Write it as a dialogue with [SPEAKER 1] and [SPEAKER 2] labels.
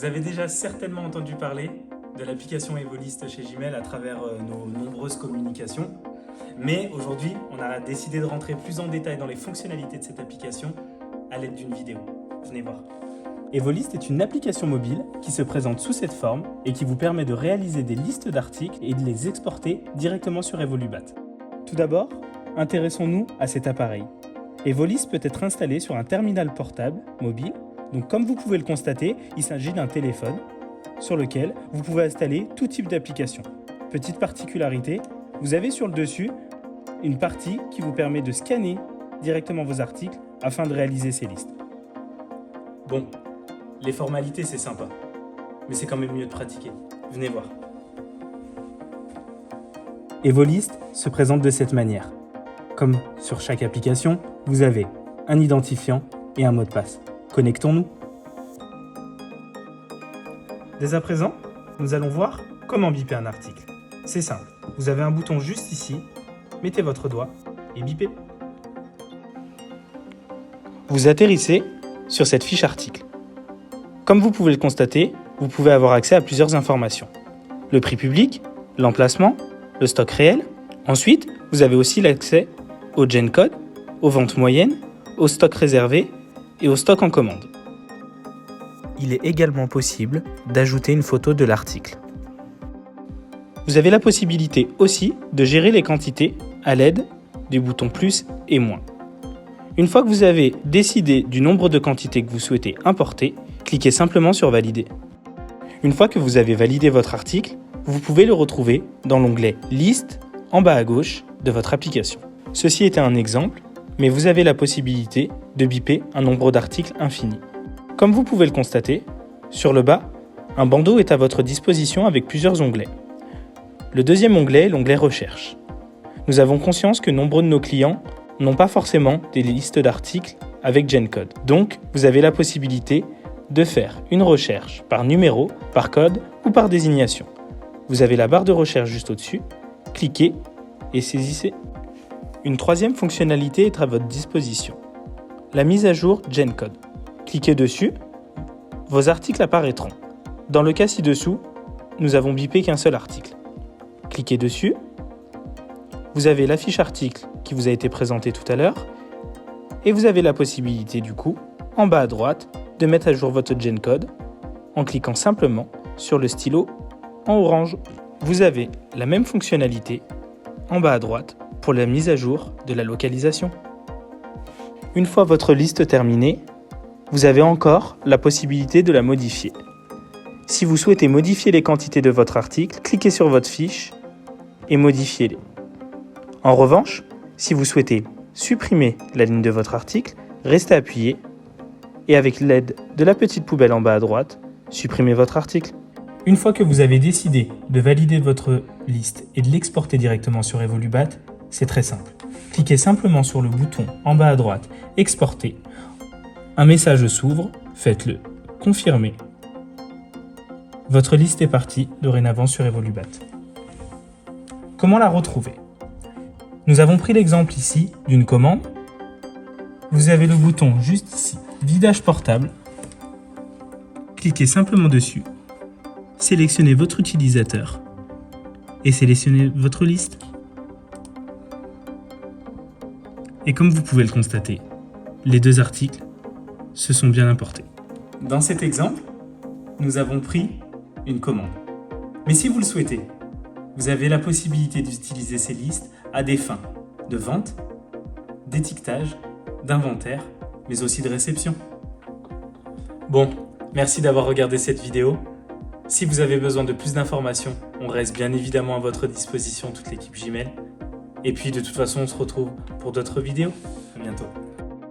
[SPEAKER 1] Vous avez déjà certainement entendu parler de l'application Evolist chez Gmail à travers nos nombreuses communications. Mais aujourd'hui, on a décidé de rentrer plus en détail dans les fonctionnalités de cette application à l'aide d'une vidéo. Venez voir. Evolist est une application mobile qui se présente sous cette forme et qui vous permet de réaliser des listes d'articles et de les exporter directement sur Evolubat. Tout d'abord, intéressons-nous à cet appareil. Evolist peut être installé sur un terminal portable mobile. Donc comme vous pouvez le constater, il s'agit d'un téléphone sur lequel vous pouvez installer tout type d'application. Petite particularité, vous avez sur le dessus une partie qui vous permet de scanner directement vos articles afin de réaliser ces listes. Bon, les formalités c'est sympa, mais c'est quand même mieux de pratiquer. Venez voir. Evolist se présente de cette manière. Comme sur chaque application, vous avez un identifiant et un mot de passe. Connectons-nous. Dès à présent, nous allons voir comment biper un article. C'est simple, vous avez un bouton juste ici, mettez votre doigt et bipez. Vous atterrissez sur cette fiche article. Comme vous pouvez le constater, vous pouvez avoir accès à plusieurs informations. Le prix public, l'emplacement, le stock réel. Ensuite, vous avez aussi l'accès au GenCode, aux ventes moyennes, au stock réservé et au stock en commande. Il est également possible d'ajouter une photo de l'article. Vous avez la possibilité aussi de gérer les quantités à l'aide du bouton plus et moins. Une fois que vous avez décidé du nombre de quantités que vous souhaitez importer, cliquez simplement sur Valider. Une fois que vous avez validé votre article, vous pouvez le retrouver dans l'onglet Liste en bas à gauche de votre application. Ceci était un exemple, mais vous avez la possibilité de biper un nombre d'articles infini. Comme vous pouvez le constater, sur le bas, un bandeau est à votre disposition avec plusieurs onglets. Le deuxième onglet est l'onglet Recherche. Nous avons conscience que nombreux de nos clients n'ont pas forcément des listes d'articles avec GenCode. Donc, vous avez la possibilité de faire une recherche par numéro, par code ou par désignation. Vous avez la barre de recherche juste au-dessus, cliquez et saisissez. Une troisième fonctionnalité est à votre disposition, la mise à jour GenCode. Cliquez dessus, vos articles apparaîtront. Dans le cas ci-dessous, nous avons bipé qu'un seul article. Cliquez dessus, vous avez la fiche article qui vous a été présentée tout à l'heure et vous avez la possibilité du coup, en bas à droite, de mettre à jour votre GenCode en cliquant simplement sur le stylo en orange. Vous avez la même fonctionnalité en bas à droite pour la mise à jour de la localisation. Une fois votre liste terminée, vous avez encore la possibilité de la modifier. Si vous souhaitez modifier les quantités de votre article, cliquez sur votre fiche et modifiez-les. En revanche, si vous souhaitez supprimer la ligne de votre article, restez appuyé et avec l'aide de la petite poubelle en bas à droite, supprimez votre article. Une fois que vous avez décidé de valider votre liste et de l'exporter directement sur Evolubat, c'est très simple. Cliquez simplement sur le bouton en bas à droite « Exporter ». Un message s'ouvre, faites-le « Confirmer ». Votre liste est partie dorénavant sur Evolubat. Comment la retrouver? Nous avons pris l'exemple ici d'une commande. Vous avez le bouton juste ici, Vidage portable. Cliquez simplement dessus, sélectionnez votre utilisateur et sélectionnez votre liste. Et comme vous pouvez le constater, les deux articles se sont bien importés. Dans cet exemple, nous avons pris une commande. Mais si vous le souhaitez, vous avez la possibilité d'utiliser ces listes à des fins de vente, d'étiquetage, d'inventaire, mais aussi de réception. Bon, merci d'avoir regardé cette vidéo. Si vous avez besoin de plus d'informations, on reste bien évidemment à votre disposition, toute l'équipe Gmail. Et puis de toute façon, on se retrouve pour d'autres vidéos. À bientôt.